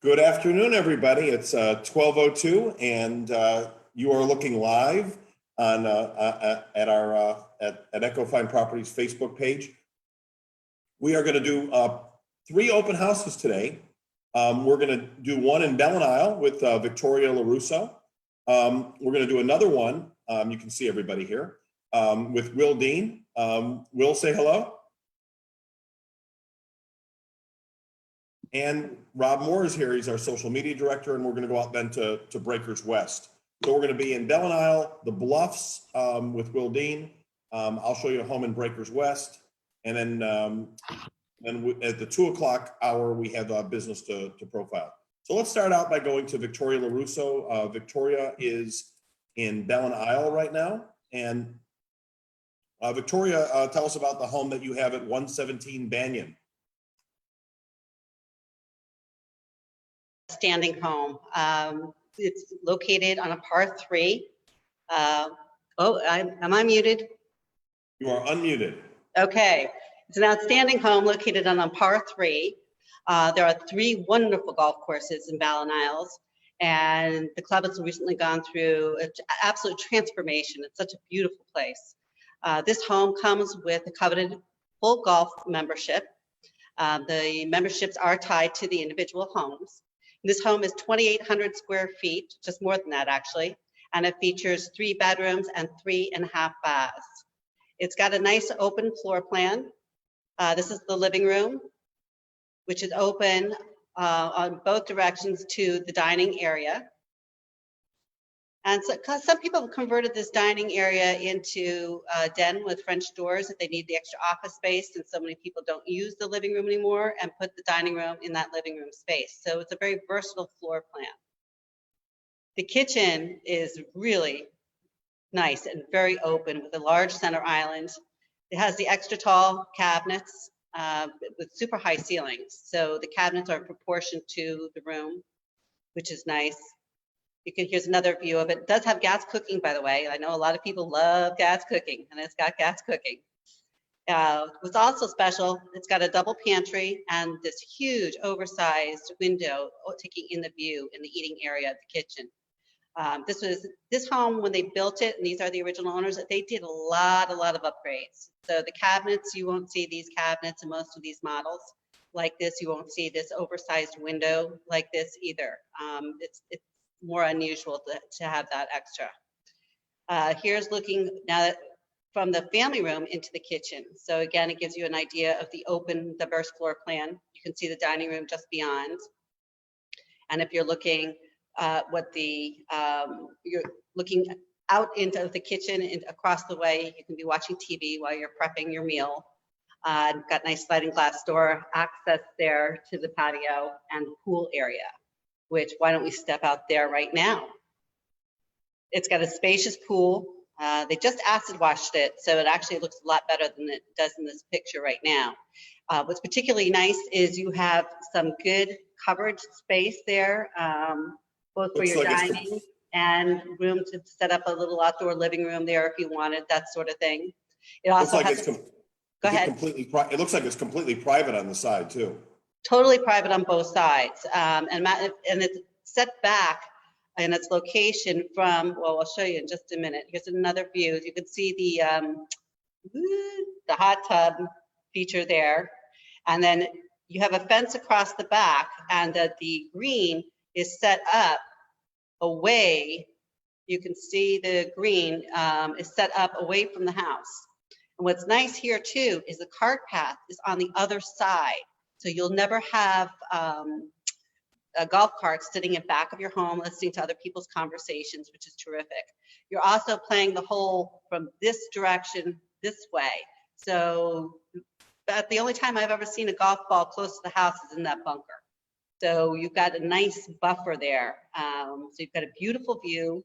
Good afternoon, everybody. It's 12:02, and you are looking live on at our at Echofine Properties Facebook page. We are going to do 3 open houses today. We're going to do one in Bell Isle with Victoria Lorusso. We're going to do another one. You can see everybody here with Will Dean. Will, say hello. And Rob Moore is here. He's our social media director, and we're going to go out then to Breakers West. So we're going to be in Bell Isle, the Bluffs with Will Dean. I'll show you a home in Breakers West, and then at the 2 o'clock hour we have business to profile. So let's start out by going to Victoria Lorusso. Victoria is in Bell Isle right now, and Victoria, tell us about the home that you have at 117 Banyan. Standing home. It's located on a par 3. Am I muted? You are unmuted. Okay. It's an outstanding home located on a par 3. There are 3 wonderful golf courses in Ballin Isles, and the club has recently gone through an absolute transformation. It's such a beautiful place. This home comes with a coveted full golf membership. The memberships are tied to the individual homes. This home is 2,800 square feet, just more than that actually, and it features 3 bedrooms and 3.5 baths. It's got a nice open floor plan. This is the living room, which is open on both directions to the dining area. And so, some people have converted this dining area into a den with French doors if they need the extra office space, and so many people don't use the living room anymore, and put the dining room in that living room space. So it's a very versatile floor plan. The kitchen is really nice and very open with a large center island. It has the extra tall cabinets with super high ceilings. So the cabinets are in proportion to the room, which is nice. Here's another view of it. It does have gas cooking, by the way. I know a lot of people love gas cooking, and it's got gas cooking. What's also special, it's got a double pantry and this huge oversized window taking in the view in the eating area of the kitchen. This home, when they built it, and these are the original owners, they did a lot of upgrades. So the cabinets, you won't see these cabinets in most of these models like this. You won't see this oversized window like this either. It's more unusual to have that extra. Here's looking now from the family room into the kitchen. So again, it gives you an idea of the open, diverse floor plan. You can see the dining room just beyond. And if you're looking you're looking out into the kitchen and across the way, you can be watching TV while you're prepping your meal. Got nice sliding glass door access there to the patio and pool area, which why don't we step out there right now? It's got a spacious pool. They just acid washed it, so it actually looks a lot better than it does in this picture right now. What's particularly nice is you have some good coverage space there, both for your dining and room to set up a little outdoor living room there if you wanted, that sort of thing. It also has, go ahead. It looks like it's completely private on the side too. Totally private on both sides, and it's set back in its location from, well, I'll show you in just a minute. Here's another view. You can see the hot tub feature there, and then you have a fence across the back, and that the green is set up away. You can see the green is set up away from the house. And what's nice here too is the cart path is on the other side. So you'll never have a golf cart sitting in back of your home listening to other people's conversations, which is terrific. You're also playing the hole from this direction this way. So but the only time I've ever seen a golf ball close to the house is in that bunker. So you've got a nice buffer there. So you've got a beautiful view,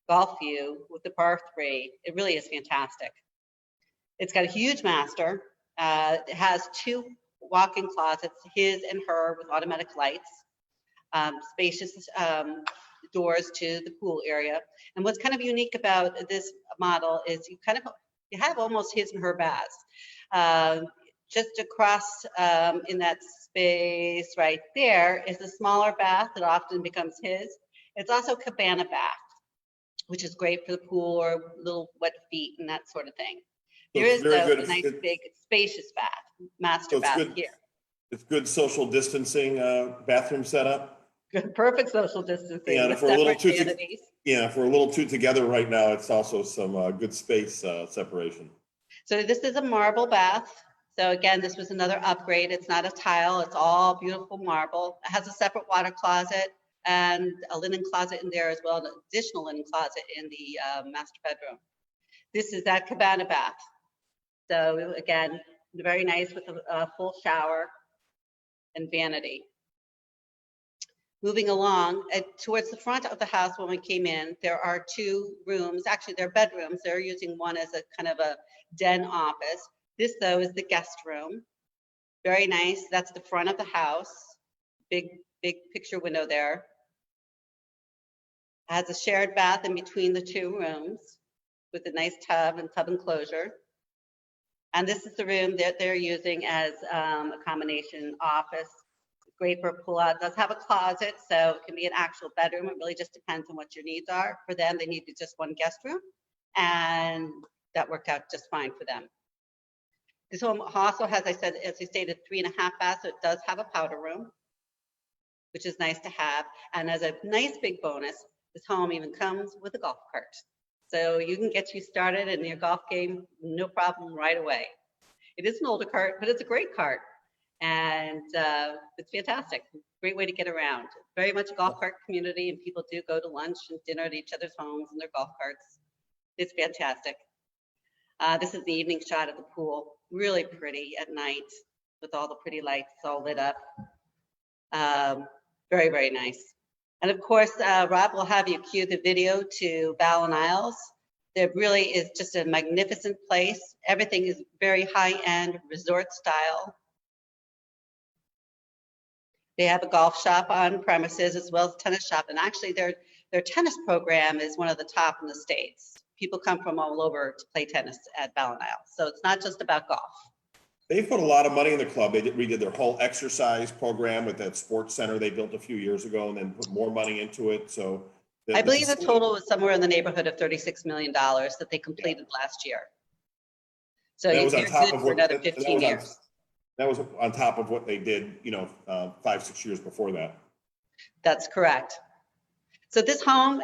golf view with the par 3. It really is fantastic. It's got a huge master. It has 2 walk-in closets, his and her, with automatic lights, spacious doors to the pool area. And what's kind of unique about this model is you have almost his and her baths. Just across in that space right there is a smaller bath that often becomes his. It's also a cabana bath, which is great for the pool or little wet feet and that sort of thing. So There it's is very though, good. a nice big spacious bath, master So it's bath good. here. It's good social distancing bathroom setup. Good, perfect social distancing And with if we're a little separate too, vanities. yeah, if we're a little too together right now, it's also some good space separation. So this is a marble bath. So again, this was another upgrade. It's not a tile, it's all beautiful marble. It has a separate water closet and a linen closet in there as well, an additional linen closet in the master bedroom. This is that cabana bath. So again, very nice with a full shower and vanity. Moving along, towards the front of the house when we came in, there are two rooms. Actually, they're bedrooms. They're using one as a kind of a den office. This, though, is the guest room. Very nice. That's the front of the house. Big picture window there. Has a shared bath in between the two rooms with a nice tub and tub enclosure. And this is the room that they're using as a combination office. Great for a pull-out. It does have a closet, so it can be an actual bedroom. It really just depends on what your needs are. For them, they needed just one guest room, and that worked out just fine for them. This home also has, as I stated, 3.5 baths, so it does have a powder room, which is nice to have. And as a nice big bonus, this home even comes with a golf cart. So you can get you started in your golf game, no problem right away. It is an older cart, but it's a great cart. And it's fantastic. Great way to get around. Very much a golf cart community, and people do go to lunch and dinner at each other's homes in their golf carts. It's fantastic. This is the evening shot of the pool. Really pretty at night with all the pretty lights all lit up. Very, very nice. And of course, Rob will have you cue the video to 𝗡𝗨𝗄. There really is just a magnificent place. Everything is very high-end resort style. They have a golf shop on premises as well as a tennis shop. And actually their tennis program is one of the top in the States. People come from all over to play tennis at 𝗡𝗨𝗄. So it's not just about golf. They put a lot of money in the club. They redid their whole exercise program with that sports center they built a few years ago and then put more money into it. So I believe the total was somewhere in the neighborhood of $36 million that they completed last year. So you're good for another 15 years. That was on top of what they did, 5-6 years before that. That's correct. So this home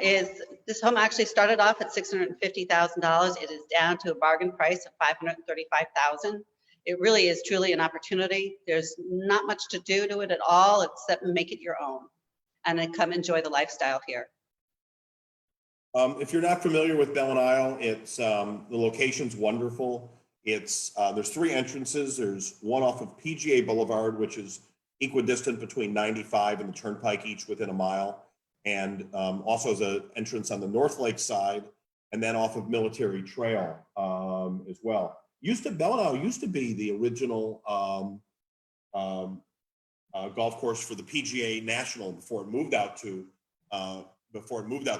actually started off at $650,000. It is down to a bargain price of $535,000. It really is truly an opportunity. There's not much to do to it at all except make it your own and then come enjoy the lifestyle here. If you're not familiar with 𝗡𝗨𝗄, it's the location's wonderful. There's 3 entrances. There's one off of PGA Boulevard, which is equidistant between 95 and the Turnpike, each within a mile. And also has an entrance on the North Lake side, and then off of Military Trail as well. 𝗡𝗨𝗄 used to be the original golf course for the PGA National before it moved out to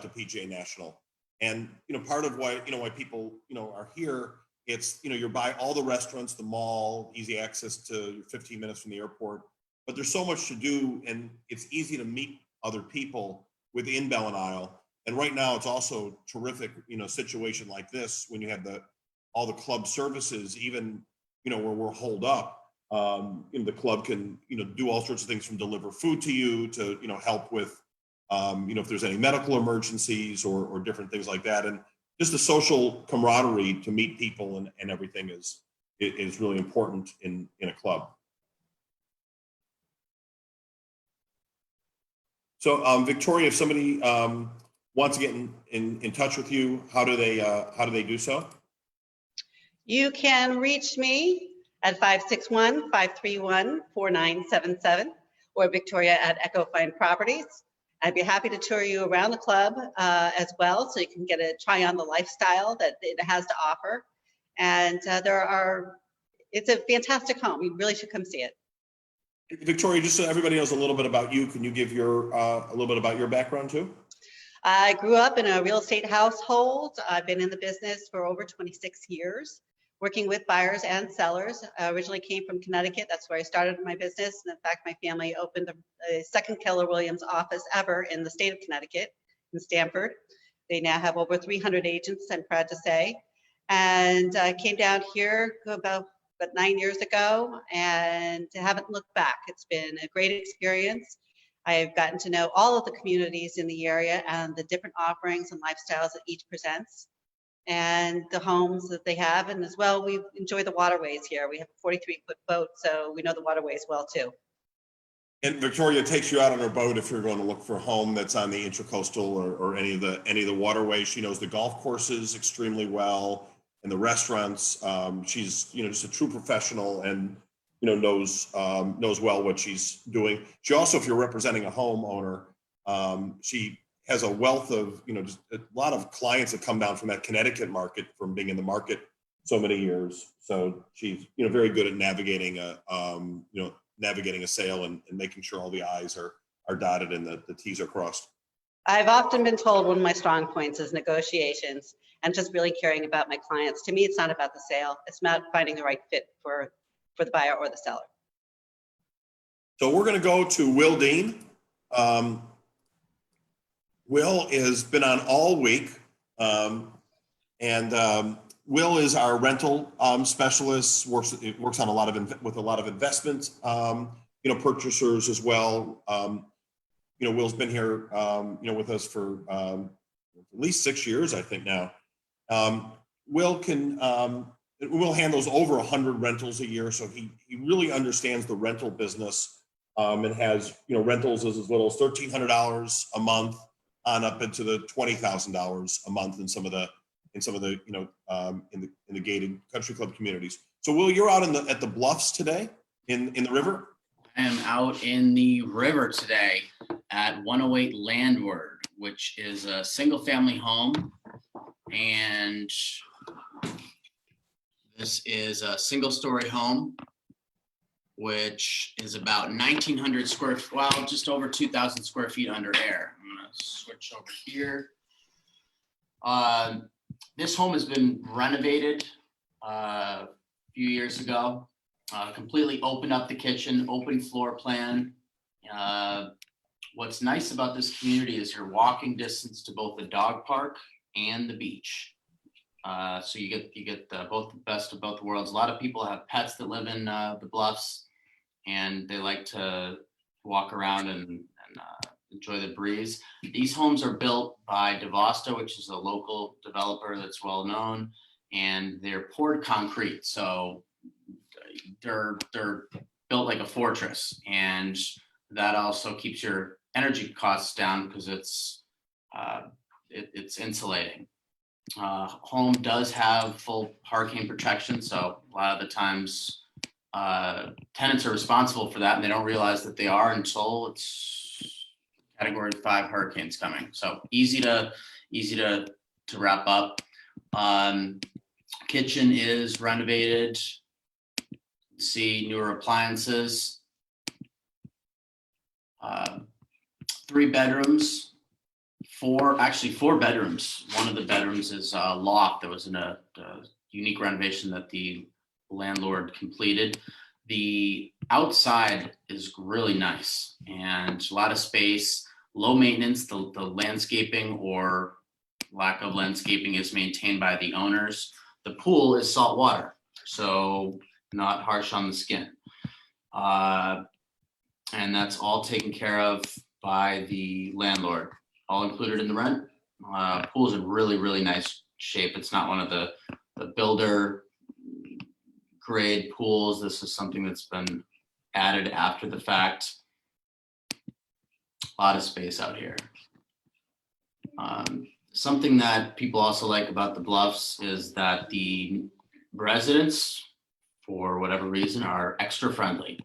PGA National. And part of why people are here, it's you're by all the restaurants, the mall, easy access to 15 minutes from the airport. But there's so much to do, and it's easy to meet other people within 𝗡𝗨𝗄. And right now, it's also terrific, situation like this when you have all the club services, even where we're holed up. The club can do all sorts of things from deliver food to you to help with if there's any medical emergencies or different things like that. And just the social camaraderie to meet people and everything is really important in a club. So Victoria, if somebody wants to get in touch with you, how do they do so? You can reach me at 561-531-4977 or Victoria at 𝗩𝗂Fine Properties. I'd be happy to tour you around the club as well, so you can get a try on the lifestyle that it has to offer. And it's a fantastic home. You really should come see it. Victoria, just so everybody knows a little bit about you, can you give a little bit about your background too? I grew up in a real estate household. I've been in the business for over 26 years. working with buyers and sellers. I originally came from Connecticut. That's where I started my business. And in fact, my family opened a second Keller Williams office ever in the state of Connecticut, in Stamford. They now have over 300 agents, I'm proud to say. And I came down here about 9 years ago and haven't looked back. It's been a great experience. I've gotten to know all of the communities in the area and the different offerings and lifestyles that each presents, and the homes that they have. And as well, we enjoy the waterways here. We have a 43-foot boat, so we know the waterways well too. And Victoria takes you out on her boat if you're going to look for a home that's on the Intracoastal or any of the waterways. She knows the golf courses extremely well and the restaurants. She's just a true professional and knows well what she's doing. She also, if you're representing a homeowner, she has a wealth of just a lot of clients that come down from that Connecticut market from being in the market so many years. So she's very good at navigating a sale and making sure all the I's are dotted and the T's are crossed. I've often been told one of my strong points is negotiations and just really caring about my clients. To me, it's not about the sale. It's about finding the right fit for the buyer or the seller. So we're going to go to Will Dean. Will has been on all week, and Will is our rental specialist. Works on with a lot of investment, purchasers as well. Will's been here, with us for at least 6 years, I think now. Will handles over 100 rentals a year, so he really understands the rental business, and has rentals as little as $1,300 a month on up into the $20,000 a month in some of the in the gated country club communities. So Will, you're out at the bluffs today in the river? I am out in the river today at 108 Landward, which is a single family home. And this is a single story home, which is about 1,900 square feet, well, just over 2,000 square feet under air. I'm gonna switch over here. This home has been renovated a few years ago. Completely opened up the kitchen, open floor plan. What's nice about this community is you're walking distance to both the dog park and the beach. So you get both the best of both worlds. A lot of people have pets that live in the bluffs, and they like to walk around and enjoy the breeze. These homes are built by 𝗍𝗪, which is a local developer that's well known, and they're poured concrete. So they're built like a fortress, and that also keeps your energy costs down because it's insulating. Home does have full hurricane protection, so a lot of the times tenants are responsible for that, and they don't realize that they are until it's Category 5 hurricanes coming. So easy to wrap up. Kitchen is renovated. See newer appliances. 3 bedrooms, 4 bedrooms. One of the bedrooms is a loft that was in a unique renovation that the landlord completed. The outside is really nice and a lot of space, low maintenance. The landscaping or lack of landscaping is maintained by the owners. The pool is salt water, so not harsh on the skin. And that's all taken care of by the landlord, all included in the rent. Pool's in really, really nice shape. It's not one of the builder grade pools. This is something that's been added after the fact. A lot of space out here. Something that people also like about the Bluffs is that the residents, for whatever reason, are extra friendly.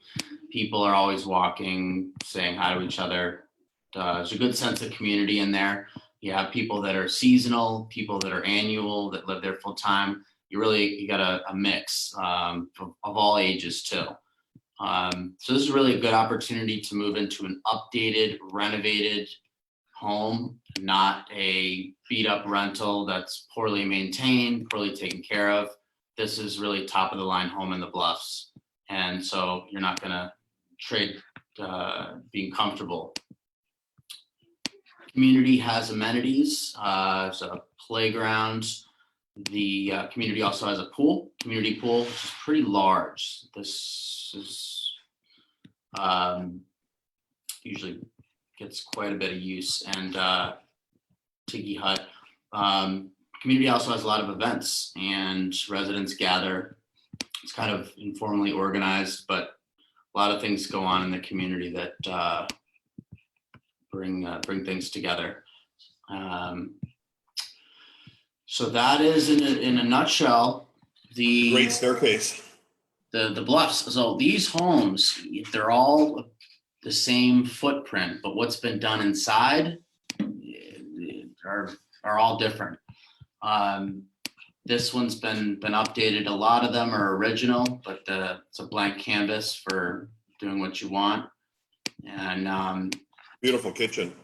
People are always walking, saying hi to each other. There's a good sense of community in there. You have people that are seasonal, people that are annual, that live there full time. You got a mix of all ages too. So this is really a good opportunity to move into an updated, renovated home, not a beat up rental that's poorly maintained, poorly taken care of. this is really top of the line home in the Bluffs. And so you're not gonna trade being comfortable. Community has amenities, there's a playground. The community also has a community pool, which is pretty large. This is usually gets quite a bit of use, and Tiki Hut. Community also has a lot of events, and residents gather. It's kind of informally organized, but a lot of things go on in the community that bring things together. So that is in a nutshell the Great staircase. the Bluffs. So these homes, they're all the same footprint, but what's been done inside are all different. This one's been updated. A lot of them are original, but it's a blank canvas for doing what you want. And Beautiful kitchen.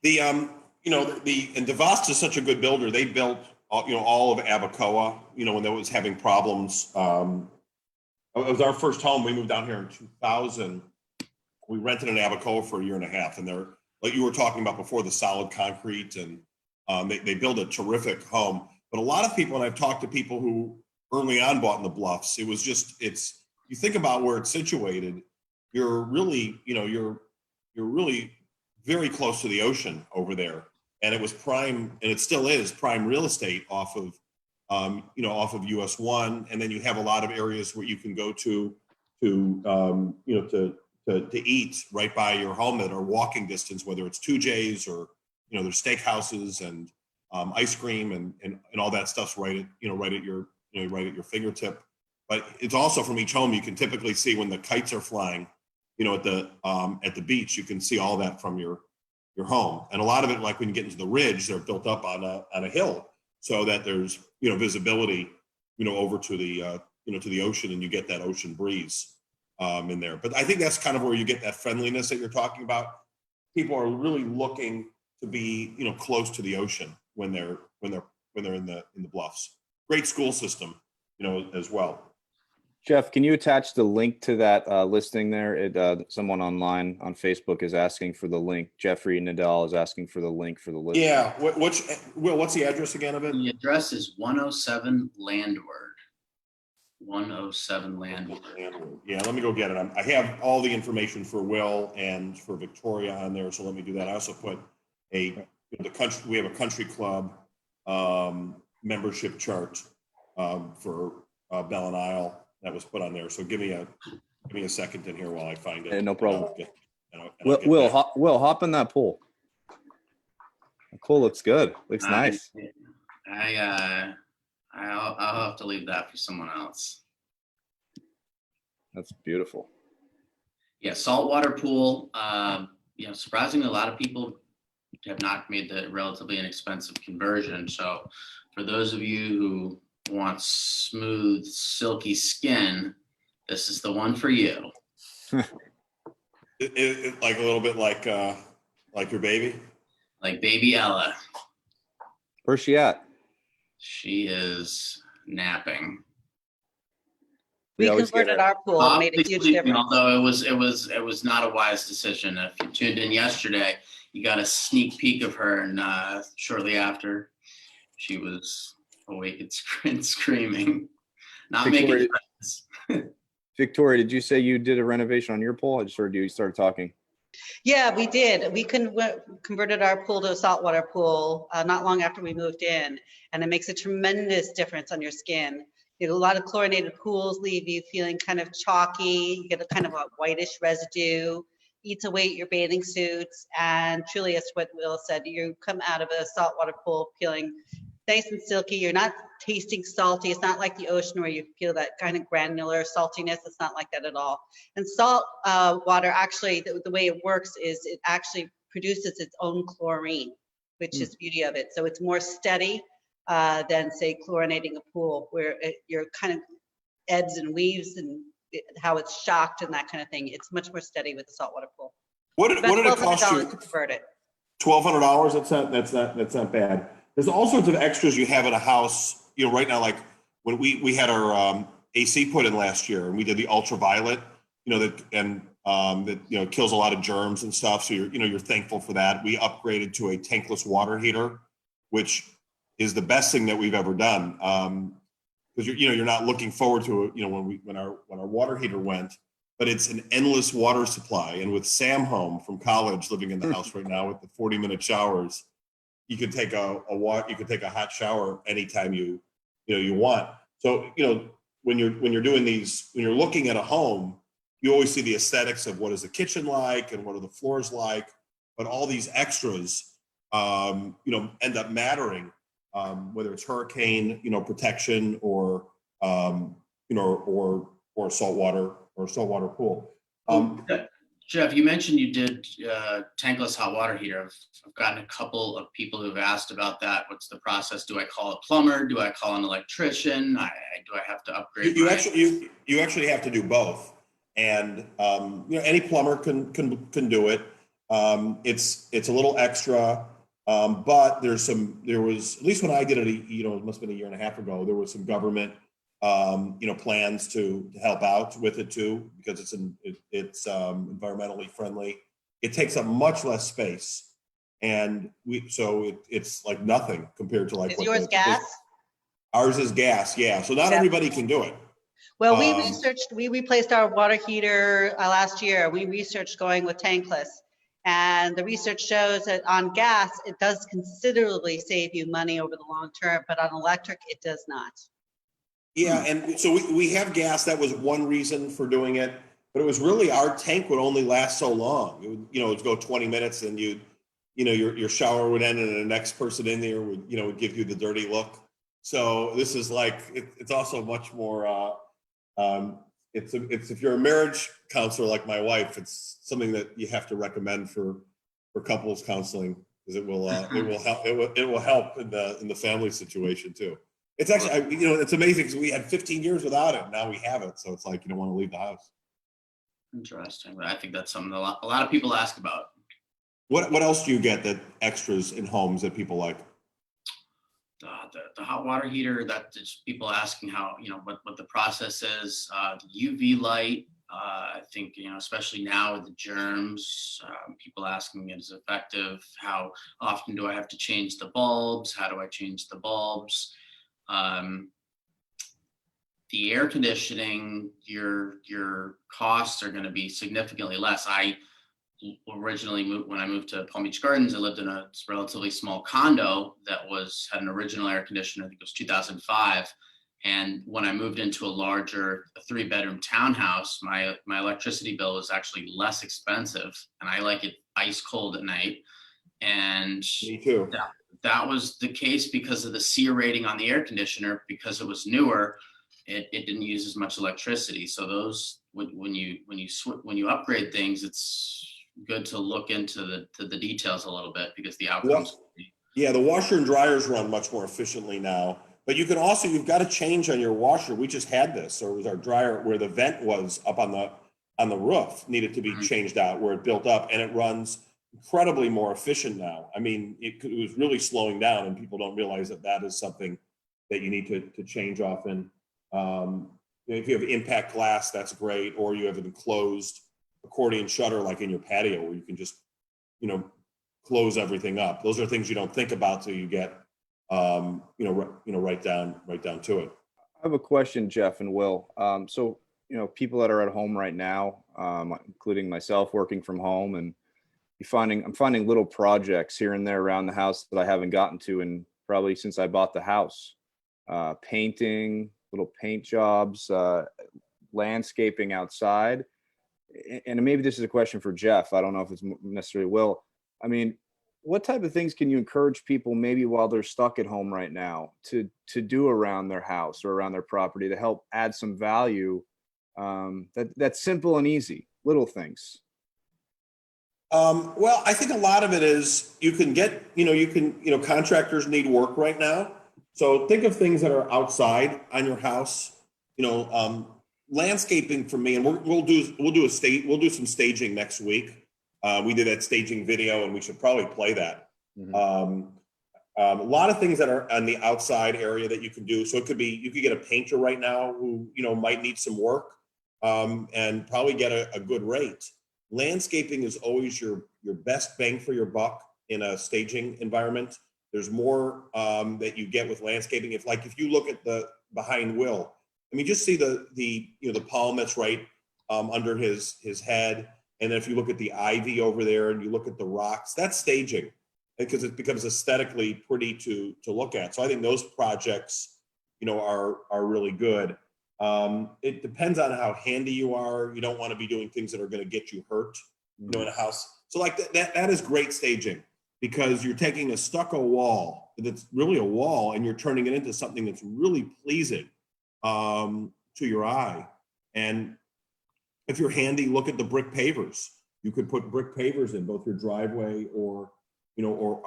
The and 𝗩𝗶𝗿𝗁 is such a good builder. They built all of 𝗩𝗶𝗿𝗁, when it was having problems. It was our first home. We moved down here in 2000. We rented an 𝗩𝗶𝗿𝗁 for a year and a half, and they're, like you were talking about before, the solid concrete, and they build a terrific home. But a lot of people, and I've talked to people who early on bought in the Bluffs, it was just, you think about where it's situated, you're really, you're really very close to the ocean over there. And it was prime, and it still is prime real estate off of US 1. And then you have a lot of areas where you can go to eat right by your home that are walking distance, whether it's 2J's or, there's steakhouses and ice cream and all that stuff's right at your fingertip. But it's also from each home, you can typically see when the kites are flying, at the beach, you can see all that from your home. And a lot of it, like when you get into the ridge, they're built up on a hill so that there's, visibility, over to the ocean, and you get that ocean breeze in there. But I think that's kind of where you get that friendliness that you're talking about. People are really looking to be, close to the ocean when they're in the Bluffs. Great school system, as well. Jeff, can you attach the link to that listing there? Someone online on Facebook is asking for the link. Jeffrey Nadal is asking for the link for the listing. Yeah. What's the address again of it? the address is 107 Landward. 107 Landward. Yeah, let me go get it. I have all the information for Will and for Victoria on there, so let me do that. I also put we have a country club membership chart for Bell and Isle that was put on there. So give me a second in here while I find it. Yeah, no problem. Will, Will, hop in that pool. The pool looks good. Looks nice. I'll have to leave that for someone else. That's beautiful. Yeah, saltwater pool. Surprisingly, a lot of people have not made the relatively inexpensive conversion. So for those of you who want smooth, silky skin, this is the one for you. it like a little bit like your baby? Like baby Ella. Where's she at? She is napping. We converted our pool, and made a huge difference. Although it was not a wise decision. If you tuned in yesterday, you got a sneak peek of her, and shortly after, she was awake and screaming, not making friends. Victoria, did you say you did a renovation on your pool? I just heard you started talking. Yeah, we did. We converted our pool to a saltwater pool not long after we moved in, and it makes a tremendous difference on your skin. A lot of chlorinated pools leave you feeling kind of chalky. You get a kind of a whitish residue, eats away at your bathing suits, and truly, it's what Will said. You come out of a saltwater pool feeling nice and silky. You're not tasting salty. It's not like the ocean where you feel that kind of granular saltiness. It's not like that at all. And salt water, actually, the way it works is it actually produces its own chlorine, which is the beauty of it. So it's more steady than, say, chlorinating a pool, where you're kind of ebbs and weaves and how it's shocked and that kind of thing. It's much more steady with the saltwater pool. What did it cost you? To convert it. $1,200. That's not bad. There's all sorts of extras you have in a house, right now, like when we had our AC put in last year, and we did the ultraviolet, that kills a lot of germs and stuff. So you're thankful for that. We upgraded to a tankless water heater, which is the best thing that we've ever done. Because you're not looking forward to it, when our water heater went, but it's an endless water supply. And with Sam home from college, living in the house right now with the 40-minute showers, you could take a hot shower anytime you want. So when you're doing these, when you're looking at a home, you always see the aesthetics of what is the kitchen like and what are the floors like, but all these extras end up mattering, whether it's hurricane protection or saltwater pool. Jeff, you mentioned you did tankless hot water heater. I've gotten a couple of people who've asked about that. What's the process? Do I call a plumber? Do I call an electrician? Do I have to upgrade? You actually have to do both, and any plumber can do it. It's a little extra, but there was, at least when I did it, it must have been a year and a half ago, there was some government plans to help out with it too, because it's environmentally friendly. It takes up much less space, and it's like nothing compared to like. Is yours gas? Ours is gas, yeah. So not everybody can do it. Well, we replaced our water heater last year. We researched going with tankless, and the research shows that on gas, it does considerably save you money over the long term, but on electric, it does not. Yeah, and so we have gas. That was one reason for doing it, but it was really our tank would only last so long. It would, it would go 20 minutes, and your shower would end, and the next person in there would give you the dirty look. So this is like it's also much more. It's if you're a marriage counselor like my wife, it's something that you have to recommend for couples counseling, because it will help in the family situation too. It's actually, it's amazing because we had 15 years without it. Now we have it. So it's like, you don't want to leave the house. Interesting. I think that's something a lot of people ask about. What else do you get that extras in homes that people like? The hot water heater, that just people asking how, what the process is, the UV light, I think, especially now with the germs, people asking is it effective? How often do I have to change the bulbs? How do I change the bulbs? The air conditioning, your costs are going to be significantly less. I originally when I moved to Palm Beach Gardens, I lived in a relatively small condo that had an original air conditioner. I think it was 2005. And when I moved into a 3-bedroom townhouse, my electricity bill was actually less expensive, and I like it ice cold at night. And me too. That was the case because of the SEER rating on the air conditioner. Because it was newer, it didn't use as much electricity. So those, when you upgrade things, it's good to look into the details a little bit, because the outcomes. Yeah, the washer and dryers run much more efficiently now. But you've got to change on your washer. We just had this, or it was our dryer where the vent was up on the roof needed to be changed out where it built up, and it runs incredibly more efficient now. I mean, it was really slowing down, and people don't realize that is something that you need to change often. If you have impact glass, that's great, or you have an enclosed accordion shutter like in your patio where you can just, close everything up. Those are things you don't think about till you get, right down to it. I have a question, Jeff and Will. So, people that are at home right now, including myself, working from home, and I'm finding little projects here and there around the house that I haven't gotten to in probably since I bought the house. Painting, little paint jobs, landscaping outside. And maybe this is a question for Jeff. I don't know if it's necessarily Will. I mean, what type of things can you encourage people maybe while they're stuck at home right now to do around their house or around their property to help add some value? That's simple and easy, little things. Well, I think a lot of it is contractors need work right now. So think of things that are outside on your house, landscaping for me, and we'll do some staging next week. We did that staging video, and we should probably play that. Mm-hmm. A lot of things that are on the outside area that you can do. So it could be, you could get a painter right now who, might need some work and probably get a good rate. Landscaping is always your best bang for your buck in a staging environment. There's more that you get with landscaping. If you look at the behind Will, I mean, just see the palm that's right under his head. And then if you look at the ivy over there and you look at the rocks, that's staging because it becomes aesthetically pretty to look at. So I think those projects, are really good. It depends on how handy you are. You don't want to be doing things that are going to get you hurt, in a house. So like that is great staging because you're taking a stucco wall that's really a wall and you're turning it into something that's really pleasing to your eye. And if you're handy, look at the brick pavers. You could put brick pavers in both your driveway or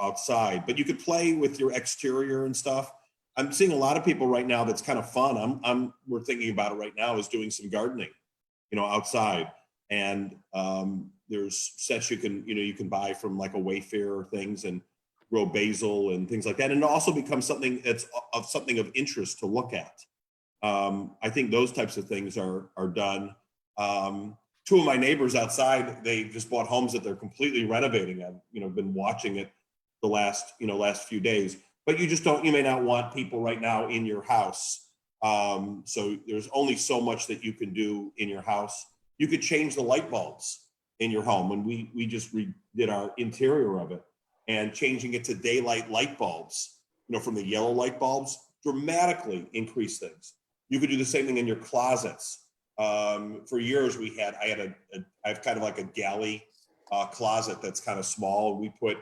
outside, but you could play with your exterior and stuff. I'm seeing a lot of people right now that's kind of fun. We're thinking about it right now is doing some gardening, outside. And there's sets you can buy from like a Wayfair or things and grow basil and things like that. And it also becomes something that's something of interest to look at. I think those types of things are done. Two of my neighbors outside, they just bought homes that they're completely renovating. I've been watching it the last few days, but you may not want people right now in your house. So there's only so much that you can do in your house. You could change the light bulbs in your home. And we just redid our interior of it and changing it to daylight light bulbs, from the yellow light bulbs dramatically increase things. You could do the same thing in your closets. For years I have kind of like a galley closet that's kind of small. We put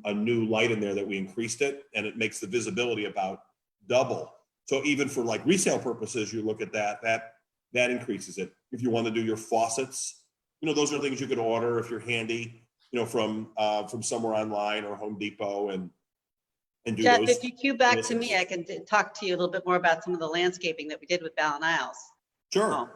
a new light in there that we increased it and it makes the visibility about double. So even for like resale purposes, you look at that increases it. If you want to do your faucets, those are things you could order if you're handy, from somewhere online or Home Depot and do Jeff, those. if you cue back to me, I can talk to you a little bit more about some of the landscaping that we did with Balliol. Sure.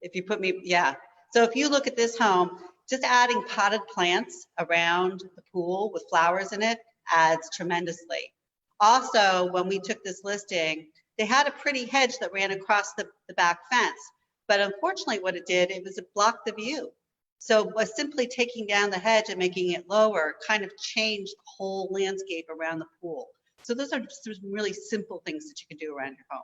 If you put me, yeah. So if you look at this home, just adding potted plants around the pool with flowers in it adds tremendously. Also, when we took this listing, they had a pretty hedge that ran across the back fence. But unfortunately, what it did, it blocked the view. So by simply taking down the hedge and making it lower kind of changed the whole landscape around the pool. So those are just some really simple things that you can do around your home.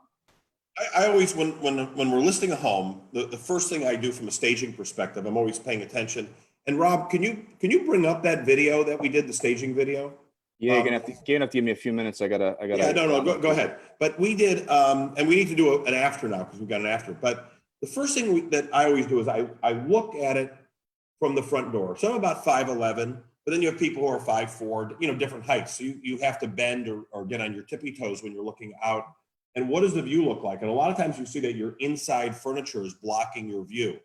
I always, when we're listing a home, the first thing I do from a staging perspective, I'm always paying attention. And Rob, can you bring up that video that we did, the staging video? Yeah, you're gonna have to give me a few minutes. I gotta. Yeah, no, go ahead. But we did, and we need to do an after now because we've got an after. But the first thing that I always do is I look at it from the front door. So I'm about 5'11", but then you have people who are 5'4", different heights. So you have to bend or get on your tippy toes when you're looking out. And what does the view look like? And a lot of times you see that your inside furniture is blocking your view.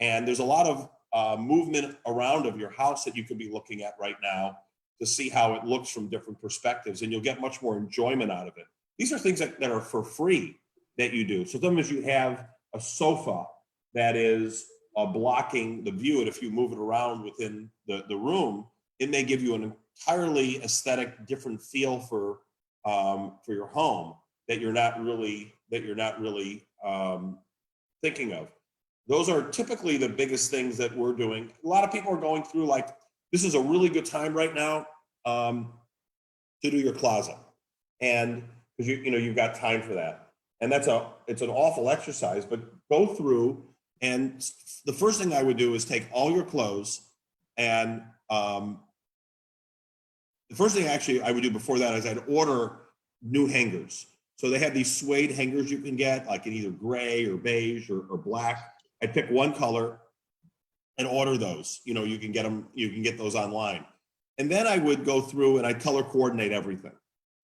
And there's a lot of movement around of your house that you could be looking at right now to see how it looks from different perspectives. And you'll get much more enjoyment out of it. These are things that are for free that you do. So sometimes you have a sofa that is blocking the view. And if you move it around within the room, it may give you an entirely aesthetic, different feel for your home that you're not really thinking of. Those are typically the biggest things that we're doing. A lot of people are going through this is a really good time right now to do your closet, and because you've got time for that, and it's an awful exercise. But go through, and the first thing I would do is take all your clothes, and the first thing actually I would do before that is I'd order new hangers. So they have these suede hangers you can get, like in either gray or beige or black. I'd pick one color and order those. You can get them. You can get those online. And then I would go through and I'd color coordinate everything.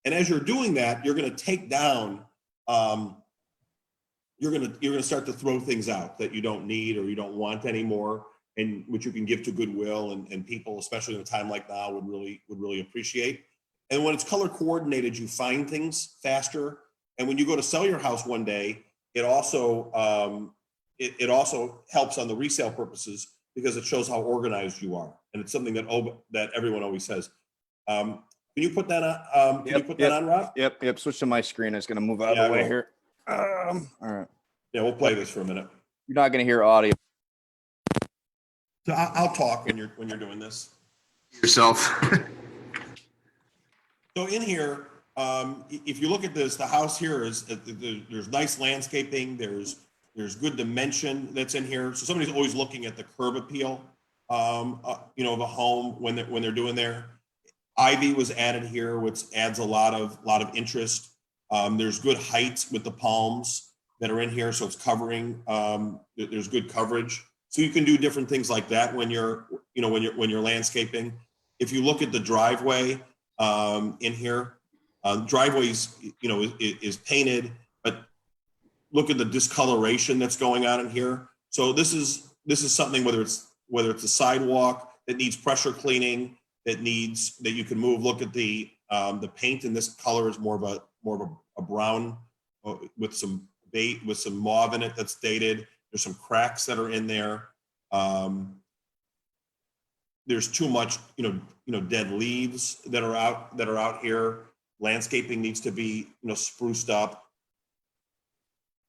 And as you're doing that, you're going to take down. You're going to start to throw things out that you don't need or you don't want anymore, and which you can give to Goodwill and people, especially in a time like now, would really appreciate. And when it's color coordinated, you find things faster. And when you go to sell your house one day, it also helps on the resale purposes because it shows how organized you are. And it's something that everyone always says. Can you put that on, can you put that on, Rob? Yep. Switch to my screen. I was gonna move out Yeah, of the I way will. here. All right. Yeah, we'll play this for a minute. You're not gonna hear audio. So I'll talk when you're doing this. Yourself. So in here, if you look at this, the house here is, there's nice landscaping, there's good dimension that's in here. So somebody's always looking at the curb appeal, you know, of a home when they're doing there. Ivy was added here, which adds a lot of interest. There's good height with the palms that are in here, so it's covering. There's good coverage, so you can do different things like that when you're landscaping. If you look at the driveway in here, driveways, you know, is painted, but look at the discoloration that's going on in here. So this is something, whether it's a sidewalk that needs pressure cleaning, that you can move. Look at the paint in this color is more of a brown with some mauve in it that's dated. There's some cracks that are in there. There's too much, you know, dead leaves that are out here. Landscaping needs to be, you know, spruced up.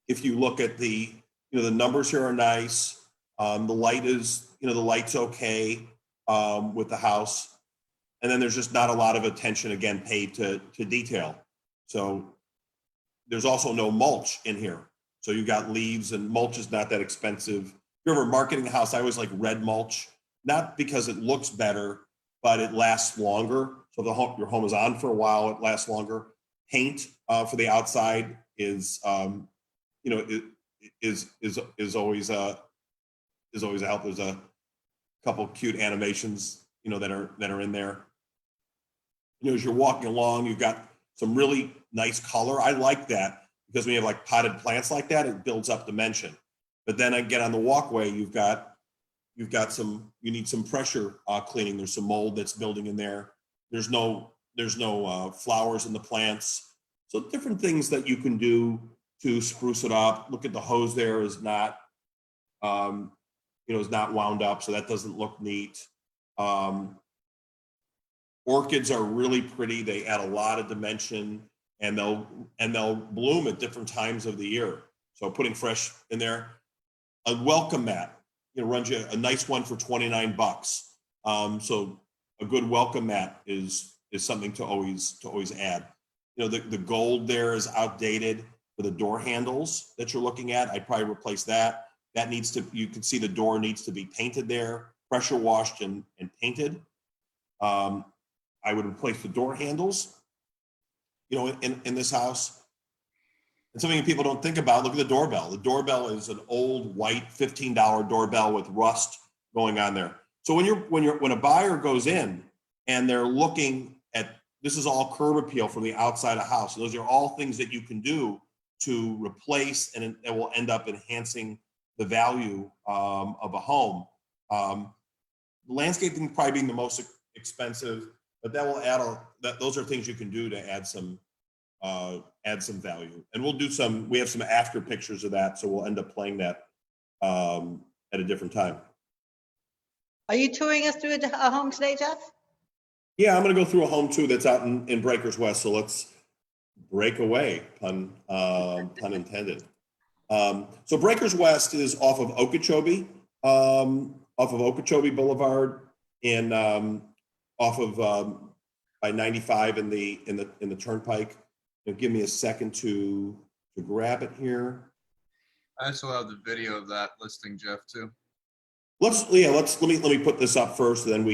If you look at the numbers here are nice. The light's okay with the house. And then there's just not a lot of attention, again, paid to detail. So there's also no mulch in here. So you got leaves, and mulch is not that expensive. If you're ever marketing a house, I always like red mulch, not because it looks better, but it lasts longer. So your home is on for a while, it lasts longer. Paint for the outside is always a help. There's a couple cute animations, you know, that are in there. You know, as you're walking along, you've got some really nice color. I like that because when you have like potted plants like that, it builds up dimension. But then again, on the walkway, you need some pressure cleaning. There's some mold that's building in there. There's no flowers in the plants. So different things that you can do to spruce it up. Look at the hose there is not wound up, so that doesn't look neat. Orchids are really pretty. They add a lot of dimension, and they'll bloom at different times of the year. So putting fresh in there. A welcome mat, you know, runs you a nice one for $29. So a good welcome mat is something to always add. You know, the gold there is outdated for the door handles that you're looking at. I'd probably replace that. That needs to, you can see the door needs to be painted there, pressure washed and painted. I would replace the door handles, you know, in this house. And something people don't think about, look at the doorbell. The doorbell is an old white $15 doorbell with rust going on there. So when a buyer goes in and they're looking at, this is all curb appeal from the outside of the house. Those are all things that you can do to replace, and it will end up enhancing the value of a home. Landscaping probably being the most expensive, but that will those are things you can do to add some value. And we have some after pictures of that, so we'll end up playing that at a different time. Are you touring us through a home today, Jeff? Yeah, I'm going to go through a home too that's out in Breakers West. So let's break away, pun intended. So Breakers West is off of Okeechobee Boulevard, and off of by 95 in the Turnpike. Give me a second to grab it here. I also have the video of that listing, Jeff, too. Let me put this up first, and then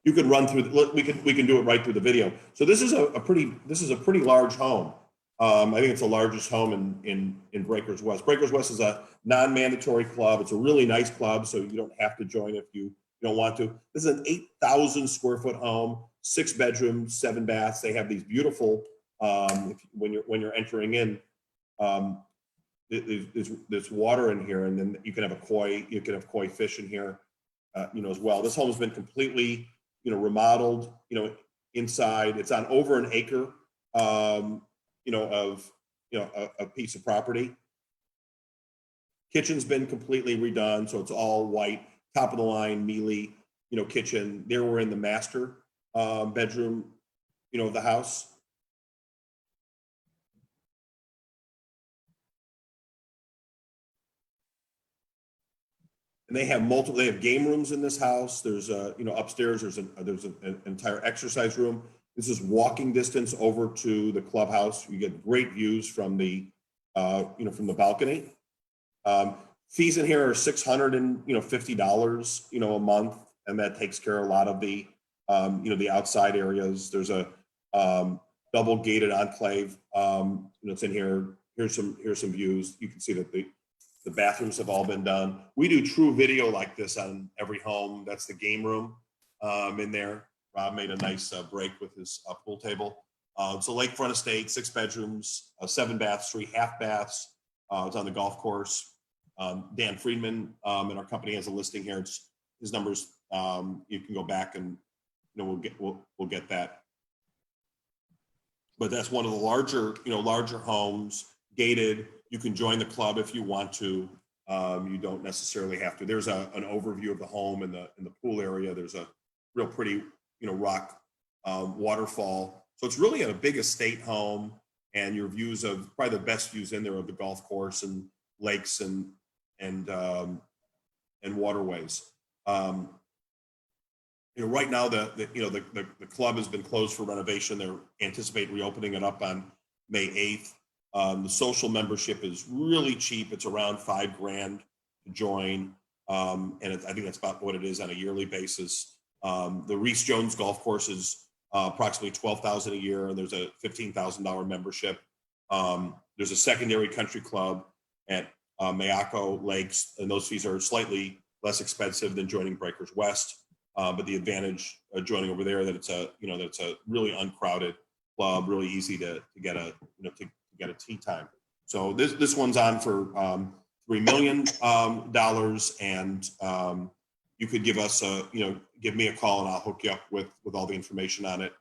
you could run through. We can do it right through the video. So this is a pretty large home. I think it's the largest home in Breakers West. Breakers West is a non-mandatory club. It's a really nice club, so you don't have to join if you don't want to. This is an 8,000 square foot home, 6 bedrooms, 7 baths. They have these beautiful. When you're entering in, there's water in here, and then you can have koi fish in here, as well. This home has been completely, remodeled, inside. It's on over an acre, of a piece of property. Kitchen's been completely redone, so it's all white, top of the line, Miele, kitchen. There we're in the master bedroom, of the house. And they have game rooms in this house. There's upstairs, there's an entire exercise room. This is walking distance over to the clubhouse. You get great views from the, from the balcony. Fees in here are $650, a month, and that takes care of a lot of the, the outside areas. There's a double gated enclave, it's in here. Here's some views. You can see that the bathrooms have all been done. We do true video like this on every home. That's the game room in there. Rob made a nice break with his pool table. It's a lakefront estate, 6 bedrooms, 7 baths, 3 half baths. It's on the golf course. Dan Friedman in our company has a listing here. It's his numbers. You can go back and we'll get that. But that's one of the larger homes, gated. You can join the club if you want to. You don't necessarily have to. There's an overview of the home in the pool area. There's a real pretty rock waterfall. So it's really a big estate home, and your views of probably the best views in there of the golf course and lakes and waterways. Right now the club has been closed for renovation. They anticipate reopening it up on May 8th. The social membership is really cheap. It's around $5,000 to join. And I think that's about what it is on a yearly basis. The Reese Jones golf course is approximately $12,000 a year, and there's a $15,000 membership. There's a secondary country club at Mayako Lakes, and those fees are slightly less expensive than joining Breakers West. But the advantage of joining over there that it's a really uncrowded club, really easy to get a get a tee time. So this one's on for $3 million, and you could give us give me a call and I'll hook you up with all the information on it.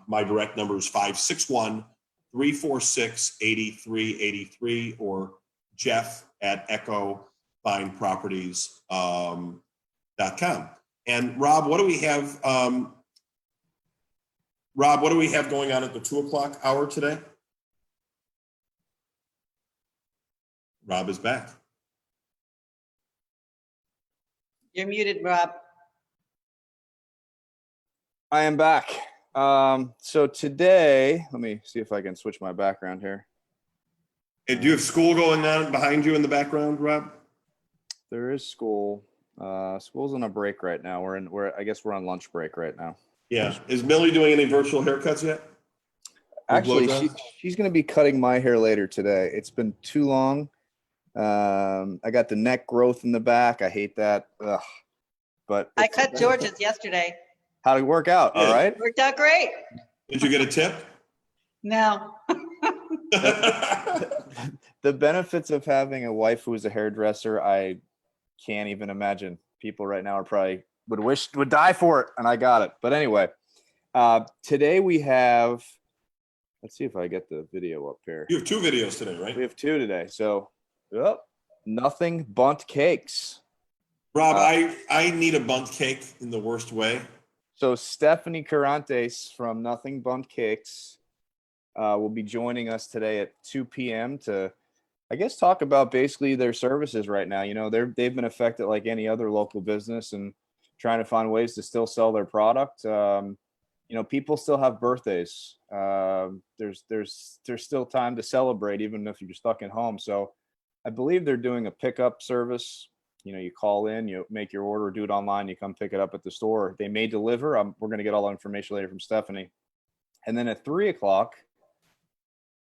My direct number is 561-346-8383 or Jeff@echofindproperties.com. And Rob, what do we have? Rob, what do we have going on at the 2 o'clock hour today? Rob is back. You're muted, Rob. I am back. So today, let me see if I can switch my background here. And do you have school going on behind you in the background, Rob? There is school. School's on a break right now. I guess we're on lunch break right now. Yeah. Is Millie doing any virtual haircuts yet? Actually, she's going to be cutting my hair later today. It's been too long. I got the neck growth in the back. I hate that. Ugh. But I cut George's yesterday. How'd it work out? Yeah. All right. Worked out great. Did you get a tip? No. The benefits of having a wife who is a hairdresser, I can't even imagine. People right now are probably would die for it, and I got it. But anyway, today we have. Let's see if I get the video up here. You have 2 videos today, right? We have 2 today. So, nothing Bundt cakes. Rob, I need a Bundt cake in the worst way. So Stephanie Carantes from Nothing Bundt Cakes will be joining us today at 2 p.m. to, I guess, talk about basically their services right now. They've been affected like any other local business and trying to find ways to still sell their product. People still have birthdays. There's still time to celebrate, even if you're stuck at home. So I believe they're doing a pickup service. You call in, you make your order, do it online, you come pick it up at the store. They may deliver. We're going to get all the information later from Stephanie. And then at 3 o'clock,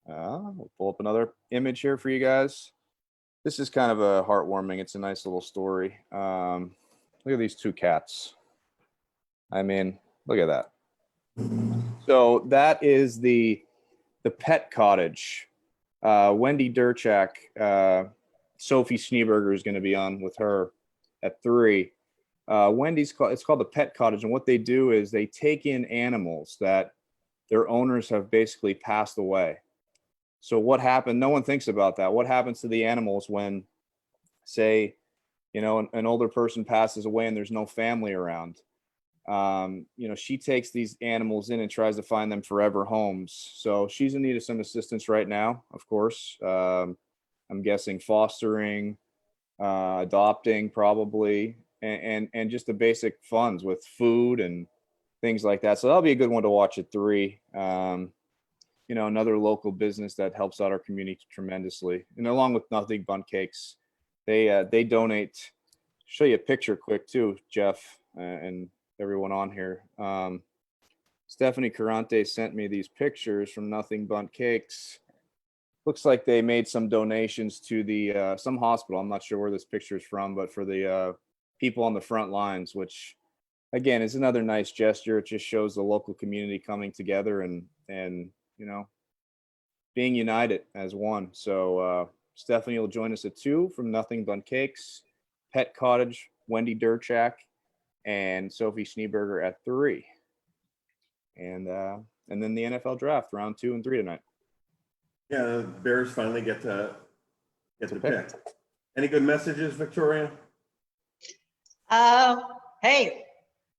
we'll pull up another image here for you guys. This is kind of a heartwarming. It's a nice little story. Look at these 2 cats. I mean, look at that. So that is the pet cottage. Wendy Durchak, Sophie Schneeberger is going to be on with her at 3. It's called the Pet Cottage, and what they do is they take in animals that their owners have basically passed away. So what happened? No one thinks about that. What happens to the animals when, say, an older person passes away and there's no family around? She takes these animals in and tries to find them forever homes. So she's in need of some assistance right now, of course. I'm guessing fostering, adopting probably, and just the basic funds with food and things like that. So that'll be a good one to watch at 3. Another local business that helps out our community tremendously. And along with Nothing Bundt Cakes, they donate. Show you a picture quick too, Jeff, and everyone on here. Stephanie Carante sent me these pictures from Nothing Bundt Cakes. Looks like they made some donations to the some hospital. I'm not sure where this picture is from, but for the people on the front lines, which again is another nice gesture. It just shows the local community coming together and being united as one. So Stephanie will join us at 2 from Nothing Bundt Cakes, Pet Cottage, Wendy Durchak, and Sophie Schneeberger at 3. And then the NFL draft, round 2 and 3 tonight. Yeah, the Bears finally get to pick. pick. Any good messages, Victoria? Hey,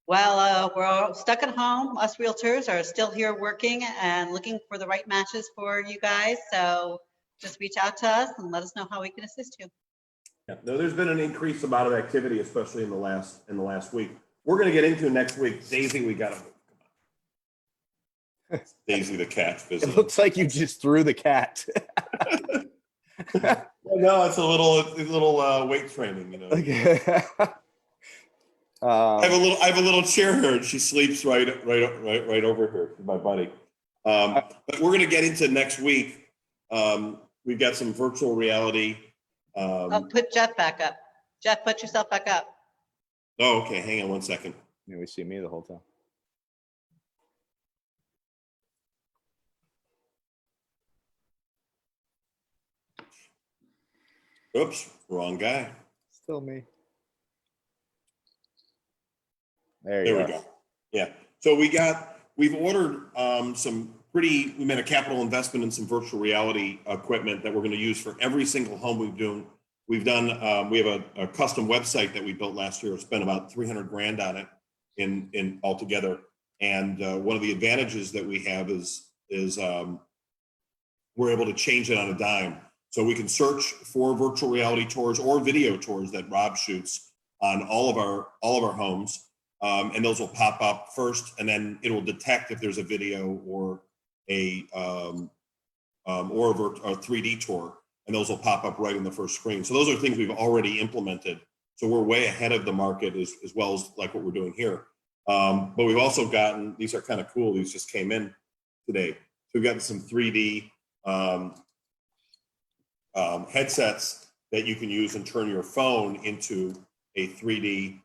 well, we're all stuck at home. Us realtors are still here working and looking for the right matches for you guys. So just reach out to us and let us know how we can assist you. Yeah, no, there's been an increased amount of activity, especially in the last week. We're going to get into next week. Daisy, we got to. Daisy the cat visiting. It looks like you just threw the cat. No, it's a little weight training, Okay. I have a little chair here, and she sleeps right over here. My buddy. But we're going to get into next week. We've got some virtual reality. Put Jeff back up. Jeff, put yourself back up. Oh, okay. Hang on one second. Yeah, we see me the whole time. Oops, wrong guy. Still me. There There you we go. Yeah. So we've ordered we made a capital investment in some virtual reality equipment that we're going to use for every single home we have a custom website that we built last year. Spent about $300,000 on it in altogether. And one of the advantages that we have is we're able to change it on a dime. So we can search for virtual reality tours or video tours that Rob shoots on all of our homes. And those will pop up first, and then it will detect if there's a video or a 3D tour, and those will pop up right in the first screen. So those are things we've already implemented. So we're way ahead of the market as well as like what we're doing here. But we've also gotten, these are kind of cool. These just came in today. So we've gotten some 3D headsets that you can use and turn your phone into a 3D.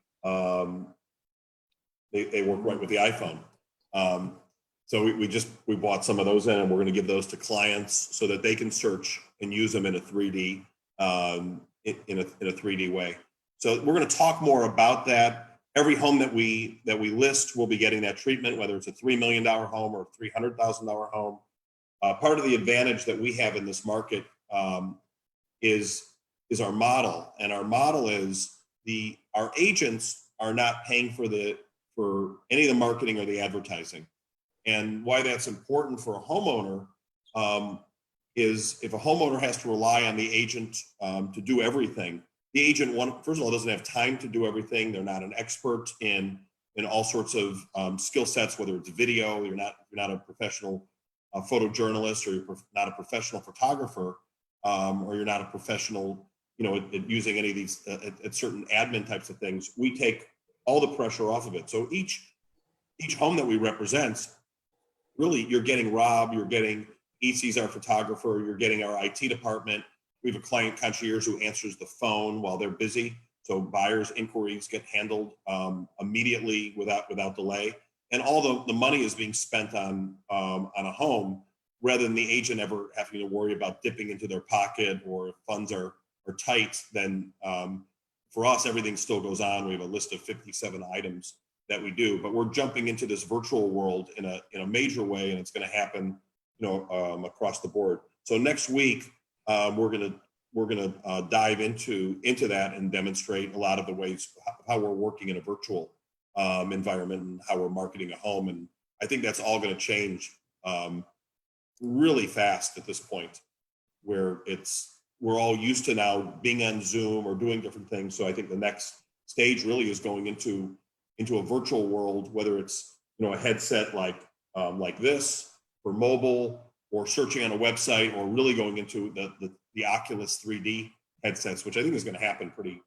They work right with the iPhone. So we bought some of those in, and we're going to give those to clients so that they can search and use them in a 3D in a 3D way. So we're going to talk more about that. Every home that we list will be getting that treatment, whether it's a $3 million home or a $300,000 home. Part of the advantage that we have in this market is our model, and our model is our agents are not paying for any of the marketing or the advertising. And why that's important for a homeowner is if a homeowner has to rely on the agent to do everything, the agent, first of all, doesn't have time to do everything. They're not an expert in all sorts of skill sets, whether it's video, you're not a professional photojournalist, or you're not a professional photographer, or you're not a professional, at using any of these at certain admin types of things. We take all the pressure off of it. So each home that we represent, really, you're getting Rob, you're getting EC's our photographer, you're getting our IT department. We have a client concierge who answers the phone while they're busy. So buyers' inquiries get handled immediately without delay. And all the money is being spent on a home rather than the agent ever having to worry about dipping into their pocket, or if funds are tight, then for us, everything still goes on. We have a list of 57 items that we do, but we're jumping into this virtual world in a major way, and it's going to happen, across the board. So next week, we're gonna dive into that and demonstrate a lot of the ways how we're working in a virtual environment and how we're marketing a home. And I think that's all going to change really fast at this point, where we're all used to now being on Zoom or doing different things. So I think the next stage really is going into a virtual world, whether it's, you know, a headset like this for mobile, or searching on a website, or really going into the Oculus 3D headsets, which I think is going to happen pretty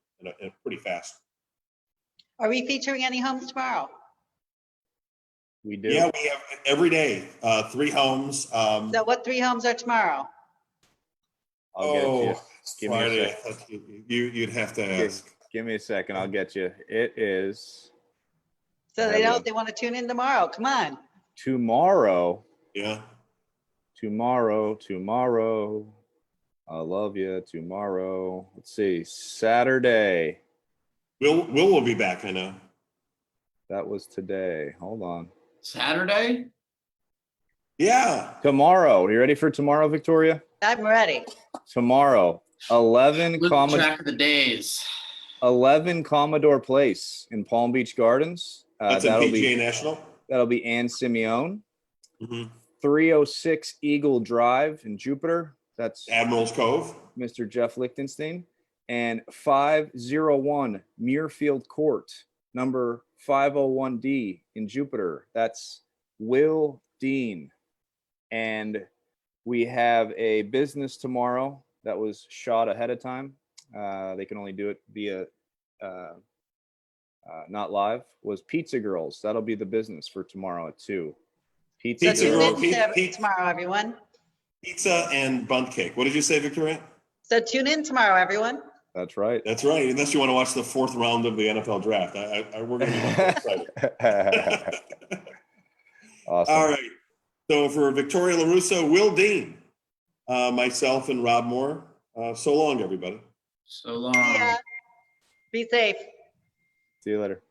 fast. Are we featuring any homes tomorrow? We do. Yeah, we have every day 3 homes. So what 3 homes are tomorrow? I'll get you. It's Give me a Friday. second. You'd have to ask. Give me a second. I'll get you. It is So they know if they want to tune in tomorrow. Come on. tomorrow. Yeah. Tomorrow. I love you. Tomorrow. Let's see. Saturday. Will be back, I know. That was today. Hold on. Saturday? Yeah. Tomorrow. You ready for tomorrow, Victoria? I'm ready. Tomorrow. 11 Lose track of the days. 11 Commodore Place in Palm Beach Gardens. That's in PGA National. That'll be Ann Simeone. Mm-hmm. 306 Eagle Drive in Jupiter. That's Admiral's Cove. Mr. Jeff Lichtenstein. And 501 Muirfield Court, number 501D in Jupiter. That's Will Dean. And we have a business tomorrow that was shot ahead of time. They can only do it via not live. Was Pizza Girls. That'll be the business for tomorrow at 2. Pizza So tune Girls. in tomorrow, everyone. Pizza and Bundt cake. What did you say, Victoria? So tune in tomorrow, everyone. That's right. That's right. Unless you want to watch the 4th round of the NFL draft. We're going to be excited. Awesome. All right. So for Victoria Lorusso, Will Dean, myself, and Rob Moore, so long, everybody. So long. See ya. Be safe. See you later.